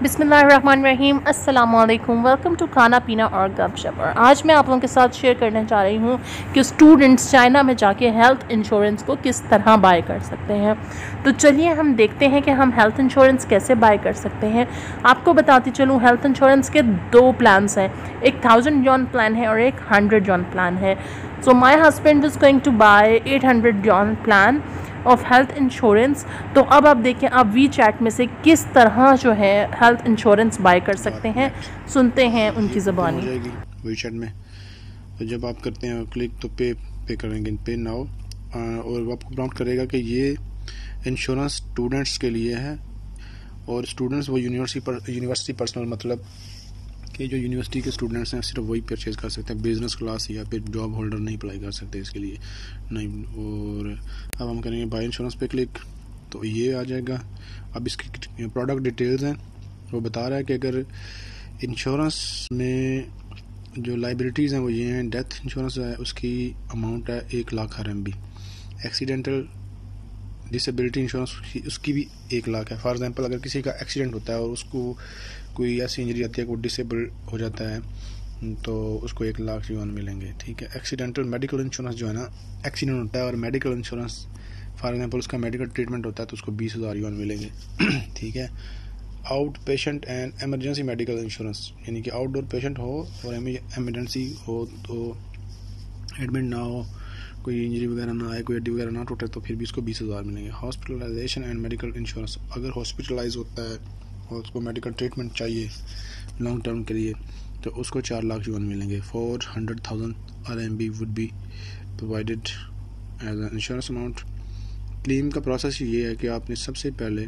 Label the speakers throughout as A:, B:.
A: बिस्मिल्लाहिर्रहमानिर्रहीम, अस्सलाम वालेकुम। वेलकम टू खाना पीना और गपशप। और आज मैं आप लोगों के साथ शेयर करने जा रही हूँ कि स्टूडेंट्स चाइना में जाके हेल्थ इंश्योरेंस को किस तरह बाय कर सकते हैं। तो चलिए हम देखते हैं कि हम हेल्थ इंश्योरेंस कैसे बाय कर सकते हैं। आपको बताती चलूँ, हेल्थ इंश्योरेंस के दो प्लान्स हैं, एक 1000 yuan प्लान है और एक 100 yuan प्लान है। So my husband is going to buy 800 yuan plan of health insurance. तो अब आप देखें, आप वी चैट में से किस तरह जो है हेल्थ इंश्योरेंस बाय कर सकते हैं, सुनते हैं उनकी ज़बानी।
B: हो जाएगी वी चैट में। तो जब आप करते हैं क्लिक तो पे करेंगे, पे नाउ, और आपको प्रॉम्प्ट करेगा कि ये इंश्योरेंस स्टूडेंट्स के लिए है। और स्टूडेंट्स वो यूनिवर्सिटी पर्सनल, मतलब कि जो यूनिवर्सिटी के स्टूडेंट्स हैं सिर्फ वही परचेज़ कर सकते हैं। बिजनेस क्लास या फिर जॉब होल्डर नहीं अप्लाई कर सकते इसके लिए, नहीं। और अब हम करेंगे बाय इंश्योरेंस पे क्लिक, तो ये आ जाएगा। अब इसकी प्रोडक्ट डिटेल्स हैं, वो बता रहा है कि अगर इंश्योरेंस में जो लाइबिलिटीज़ हैं वो ये हैं। डेथ इंश्योरेंस है, उसकी अमाउंट है 1,00,000 RMB। एक्सीडेंटल डिसेबिलिटी इंश्योरेंस उसकी भी 1,00,000 है। फॉर एग्जांपल अगर किसी का एक्सीडेंट होता है और उसको कोई ऐसी इंजरी आती है कि वो डिसेबल हो जाता है, तो उसको 1,00,000 yuan मिलेंगे, ठीक है। एक्सीडेंटल मेडिकल इंश्योरेंस जो है ना, एक्सीडेंट होता है और मेडिकल इंश्योरेंस, फॉर एग्जांपल उसका मेडिकल ट्रीटमेंट होता है तो उसको 20,000 yuan मिलेंगे, ठीक है। Out patient and emergency medical insurance, यानी कि आउटडोर पेशेंट हो और एमरजेंसी हो, तो एडमिट ना हो, कोई इंजरी वगैरह ना आए, कोई हड्डी वगैरह ना टूटे, तो फिर भी उसको 20,000 मिलेंगे। हॉस्पिटलाइजेशन एंड मेडिकल इंश्योरेंस, अगर हॉस्पिटलाइज होता है और उसको मेडिकल ट्रीटमेंट चाहिए लॉन्ग टर्म के लिए, तो उसको 4,00,000 yuan मिलेंगे। 400,000 RMB would be provided as an insurance amount. Claim का प्रोसेस ये है कि आपने सबसे पहले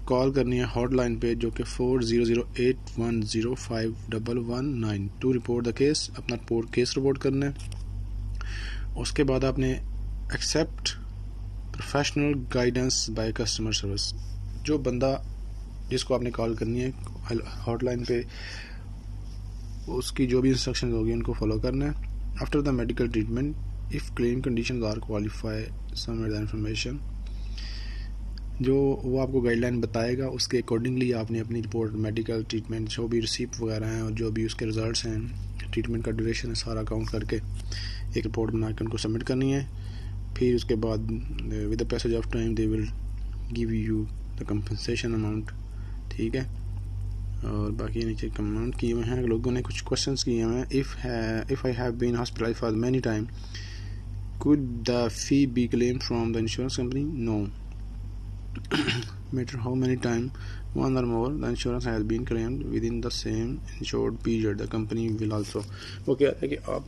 B: कॉल करनी है हॉटलाइन पे, जो कि 4008105119 टू रिपोर्ट द केस। अपना केस रिपोर्ट करना है। उसके बाद आपने accept professional guidance by customer service. जो बंदा जिसको आपने कॉल करनी है हॉटलाइन पे, उसकी जो भी इंस्ट्रक्शन होगी उनको फॉलो करना है। After the medical treatment, if claim conditions are qualify submit the information, जो वो आपको गाइडलाइन बताएगा उसके अकॉर्डिंगली आपने अपनी रिपोर्ट, मेडिकल ट्रीटमेंट, जो भी रिसीप्ट वगैरह हैं और जो भी उसके रिजल्ट्स हैं, ट्रीटमेंट का ड्यूरेशन है, सारा काउंट करके एक रिपोर्ट बना के उनको सबमिट करनी है। फिर उसके बाद with the passage of time they will give you the compensation amount, ठीक है। और बाकी नीचे कमेंट किए हुए हैं, लोगों ने कुछ क्वेश्चंस किए हुए हैं। If I have been hospitalised for many time, could the fee be claim from the insurance company? No matter how many time one or more the insurance has been claimed within the same insured period, the company will also। वो कह रहा है कि आप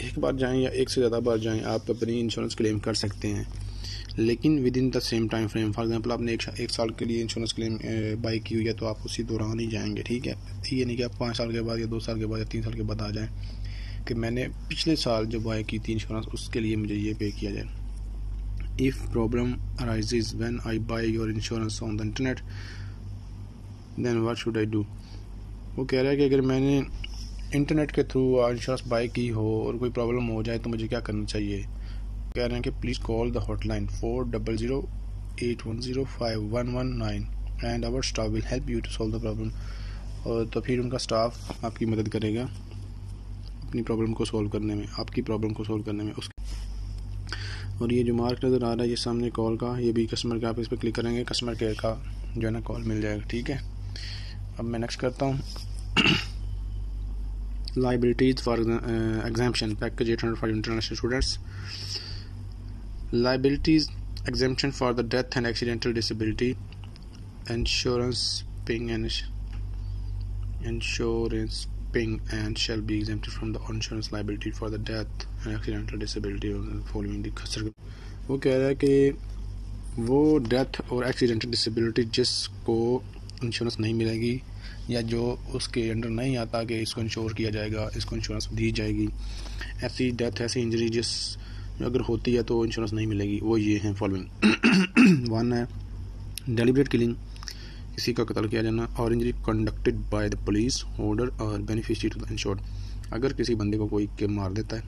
B: एक बार जाएं या एक से ज़्यादा बार जाएं, आप अपनी इंश्योरेंस क्लेम कर सकते हैं, लेकिन with in the same time frame. For example आपने एक साल के लिए इंश्योरेंस क्लेम बाई की हुई है, तो आप उसी दौरान ही जाएंगे, ठीक है। ये नहीं कि आप 5 साल के बाद या 2 साल के बाद या 3 साल के बाद आ जाएं कि मैंने पिछले साल जो बाई की थी इंश्योरेंस, उसके लिए मुझे ये पे किया जाए। If problem arises when I buy your insurance on the internet, then what should I do? वो कह रहा है कि अगर मैंने इंटरनेट के थ्रू इंश्योरेंस बाय की हो और कोई प्रॉब्लम हो जाए तो मुझे क्या करना चाहिए। कह रहे हैं कि please call the hotline 4008105119 and our staff will help you to solve the problem. और तो फिर उनका स्टाफ आपकी मदद करेगा अपनी प्रॉब्लम को सॉल्व करने में, आपकी प्रॉब्लम को सॉल्व करने में। और ये जो मार्क नज़र आ रहा है ये सामने कॉल का, ये भी कस्टमर के, आप इस पर क्लिक करेंगे कस्टमर केयर का जो है ना कॉल मिल जाएगा, ठीक है। अब मैं नेक्स्ट करता हूँ। Liabilities for exemption package 800 for international students. Liabilities exemption for the death and accidental disability insurance paying and shall be exempted from the insurance liability for the death and accidental disability following the customer। वो कह रहा है कि वो death और accidental disability जिसको insurance नहीं मिलेगी या जो उसके अंडर नहीं आता कि इसको इंश्योर किया जाएगा, इसको इंश्योरेंस दी जाएगी, ऐसी डेथ, ऐसी इंजरी जिस अगर होती है तो इंश्योरेंस नहीं मिलेगी, वो ये हैं फॉलोइंग। 1 है डेलिब्रेट किलिंग, किसी का कत्ल किया जाना, और injury conducted by the police order और बेनिफिशियरी टू द इंश्योर्ड, अगर किसी बंदे को कोई के मार देता है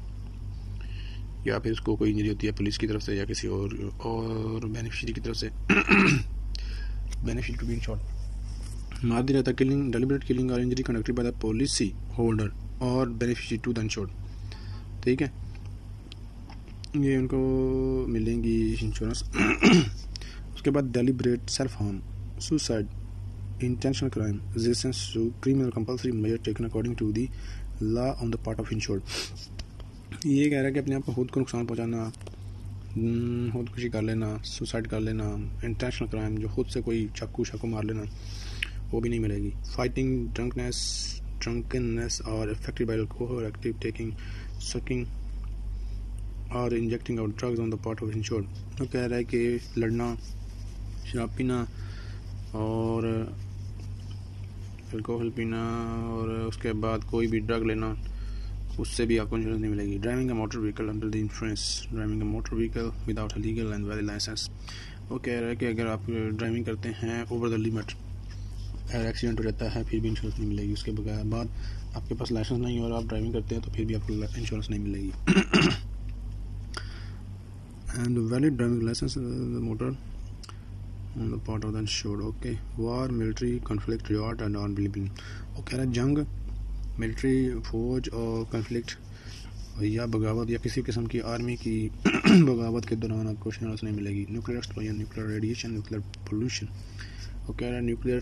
B: या फिर उसको कोई इंजरी होती है पुलिस की तरफ से या किसी और बेनिफिशियरी की तरफ से, बेनिफिशियरी टू बी इंश्योर्ड। मादी रहता किलिंग, डेलिबरेट किलिंग और injury conducted by the policy holder और बेनिफिशियरी टू द इंश्योर्ड। ठीक है, ये उनको मिलेंगी इंश्योरेंस। उसके बाद deliberate self harm, suicide, intentional crime, resistance to criminal compulsory measure taken according to the law on the part of insured. ये कह रहा है कि अपने आप को खुद को नुकसान पहुंचाना, खुदकुशी कर लेना, सुसाइड कर लेना, इंटेंशनल क्राइम जो खुद से कोई चाकू मार लेना, वो भी नहीं मिलेगी। फाइटिंग ड्रंकनेस और affected by alcohol, active taking, sucking और injecting out drugs on the part of insured. तो कह रहा है कि लड़ना, शराब पीना और अल्कोहल पीना और उसके बाद कोई भी ड्रग लेना, उससे भी आपको इंश्योरेंस नहीं मिलेगी। Driving a motor vehicle under the influence, driving a motor vehicle without a legal and valid licence. वो कह रहा है कि अगर आप ड्राइविंग करते हैं ओवर द लिमिट, एक्सीडेंट हो जाता है, फिर भी इंश्योरेंस नहीं मिलेगी। उसके बाद आपके पास लाइसेंस नहीं और आप ड्राइविंग करते हैं तो फिर भी आपको इंश्योरेंस नहीं मिलेगी। And valid driving licence motor on the part of the insured. Okay, war, military conflict, riot and non-believing. वो कह रहा है जंग, मिलिट्री फौज और कन्फ्लिक्ट या बगावत या किसी किस्म की आर्मी की बगावत के दौरान आपको इंश्योरेंस नहीं मिलेगी। Nuclear explosion, nuclear radiation, nuclear pollution. वो कह रहा है न्यूक्लियर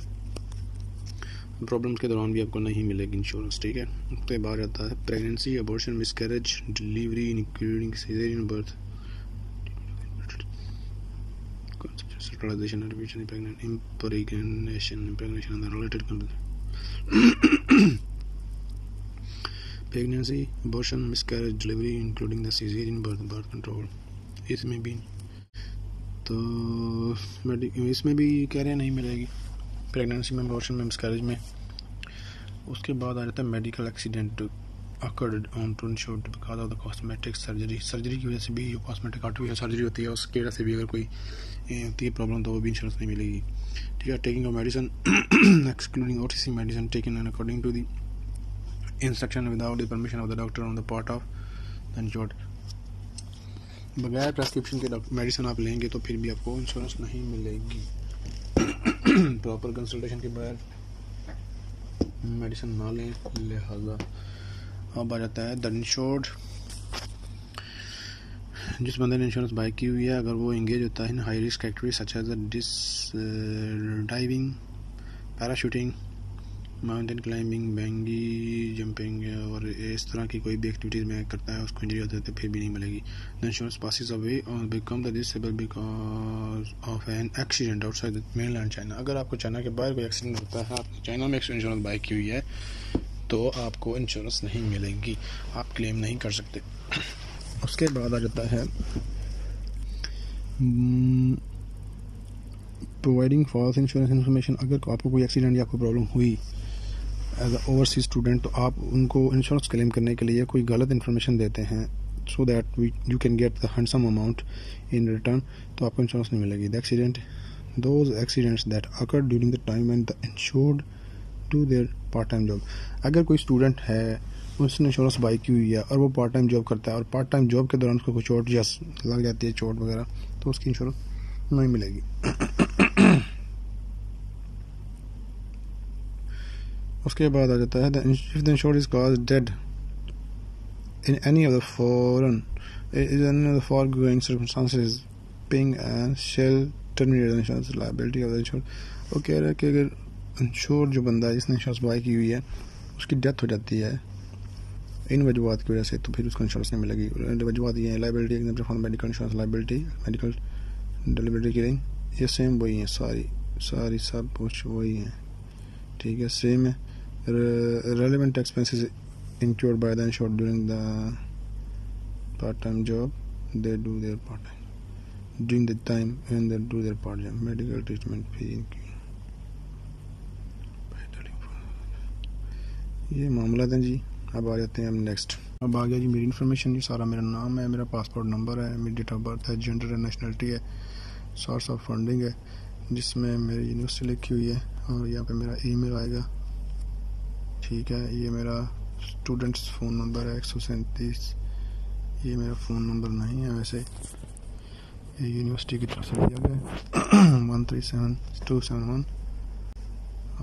B: प्रॉब्लम्स के दौरान भी आपको नहीं मिलेगी इंश्योरेंस। ठीक है, उसके बाद आता है pregnancy, abortion, miscarriage, delivery including caesarean birth, sterilization, revision, impregnation and the related conditions. Pregnancy, abortion, miscarriage, delivery including the cesarean birth control, इसमें भी तो इसमें भी कह रहे हैं नहीं मिलेगी। प्रेगनेंसी में, अबॉर्शन में, मिसकैरेज में। उसके बाद आ जाता है medical accident occurred on to insured because of the cosmetic surgery, surgery की वजह से भी, जो कॉस्मेटिक आर्टिफिशियल सर्जरी होती है उसकी वजह से भी अगर कोई होती है प्रॉब्लम तो वो भी इंश्योरेंस नहीं मिलेगी। ठीक है, taking of medicine excluding OTC medicine taken and according to the instruction without the permission of the doctor on the part of the insured. बगैर प्रेस्क्रिप्शन के मेडिसिन आप लेंगे तो फिर भी आपको इंश्योरेंस नहीं मिलेगी। प्रॉपर कंसल्टेशन के बगैर मेडिसिन ना लें, लिहाजा अब आ जाता है द इंश्योर्ड। जिस बंदे ने इंश्योरेंस बाय की हुई है, अगर वो एंगेज होता है in high risk activities such as diving, parachuting, mountain climbing, bungee jumping और इस तरह की कोई भी एक्टिविटीज़ में करता है, उसको इंजरी होती है तो फिर भी नहीं मिलेगी। द इंश्योरेंस पासिस अवे और become the disable because of an accident outside mainland China. अगर आपको चाइना के बाहर कोई एक्सीडेंट होता है, आप चाइना में इंश्योरेंस बाय की हुई है, तो आपको इंश्योरेंस नहीं मिलेगी, आप क्लेम नहीं कर सकते। उसके बाद आ जाता है प्रोवाइडिंग फॉल्स इंश्योरेंस इन्फॉर्मेशन। अगर आपको कोई एक्सीडेंट या कोई प्रॉब्लम हुई एज अ ओवरसीज स्टूडेंट, तो आप उनको इंश्योरेंस क्लेम करने के लिए कोई गलत इन्फॉर्मेशन देते हैं so that you can get the handsome amount in return, तो आपको इंश्योरेंस नहीं मिलेगी। The accident, those accidents that occur during the time and the insured do their part time job. अगर कोई स्टूडेंट है, उसने इंश्योरेंस बाई की हुई है और वो पार्ट टाइम जॉब करता है और पार्ट टाइम जॉब के दौरान उसको कोई चोट या लग जाती है, चोट वगैरह, तो उसकी इंश्योरेंस नहीं मिलेगी। उसके बाद आ जाता है if the insured is cause dead in any of the foregoing circumstances paying and shall terminate the insurance liability of the insured. वो कह रहा है कि अगर इंश्योर जो बंदा है जिसने इंश्योरेंस बाई की हुई है, उसकी डेथ हो जाती है इन वजूहत की वजह से, तो फिर उसको इंश्योरेंस नहीं मिलेगी। वजूहत ये है liability example for medical insurance, liability, medical delivery killing, ये सेम वही है, सारी सब कुछ वही है। ठीक है, सेम है। Relevant expenses incurred by the insured during the part time job they do their part time during the time when they do their part time medical treatment fee. ये मामला है जी। अब आ जाते हैं हम नेक्स्ट। अब आ गया जी मेरी इन्फॉर्मेशन। ये सारा मेरा नाम है, मेरा पासपोर्ट नंबर है, मेरी डेट ऑफ बर्थ है, जेंडर है, नेशनलिटी है, सोर्स ऑफ फंडिंग है जिसमें मेरी यूनिवर्सिटी लिखी हुई है, और यहाँ पे मेरा ईमेल आएगा। ठीक है, ये मेरा स्टूडेंट्स फ़ोन नंबर है 137। ये मेरा फ़ोन नंबर नहीं है वैसे, ये यूनिवर्सिटी की तरफ से दिया गया है 137271।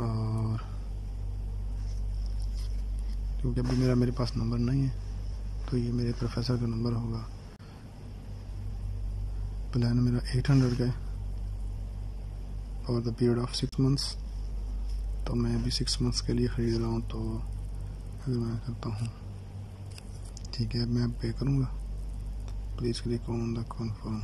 B: और क्योंकि अभी मेरे पास नंबर नहीं है तो ये मेरे प्रोफेसर का नंबर होगा। प्लान मेरा 800 का है और द पीरियड ऑफ 6 मंथ्स। तो मैं अभी 6 मंथ्स के लिए ख़रीद रहा हूँ। तो अगर मैं करता हूँ, ठीक है, मैं पे करूँगा। Please click on the confirm.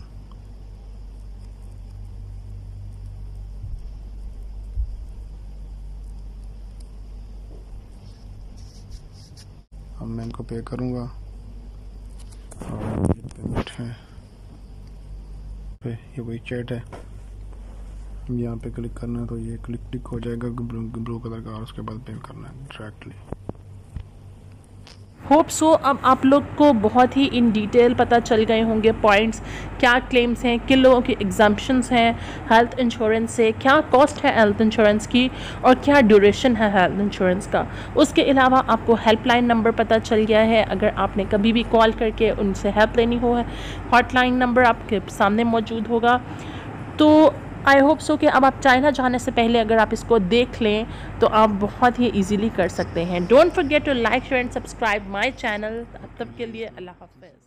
B: अब मैं इनको पे करूँगा और ये पेमेंट है पे, ये वही चैट है, यहाँ पे क्लिक करना है तो ये क्लिक हो जाएगा ब्लू कलर का और उसके बाद पे करना है डायरेक्टली।
A: होप सो अब आप लोग को बहुत ही इन डिटेल पता चल गए होंगे पॉइंट्स, क्या क्लेम्स हैं, किन लोगों की एग्जाम्पशंस हैं हेल्थ इंश्योरेंस से, क्या कॉस्ट है हेल्थ इंश्योरेंस की और क्या ड्यूरेशन है हेल्थ इंश्योरेंस का। उसके अलावा आपको हेल्पलाइन नंबर पता चल गया है, अगर आपने कभी भी कॉल करके उनसे हेल्प लेनी हो, हॉटलाइन नंबर आपके सामने मौजूद होगा। तो आई होप सो कि अब आप चाइना जाने से पहले अगर आप इसको देख लें तो आप बहुत ही इजीली कर सकते हैं। Don't forget to like share and subscribe my channel. तब तक के लिए अल्लाह हाफ़िज़।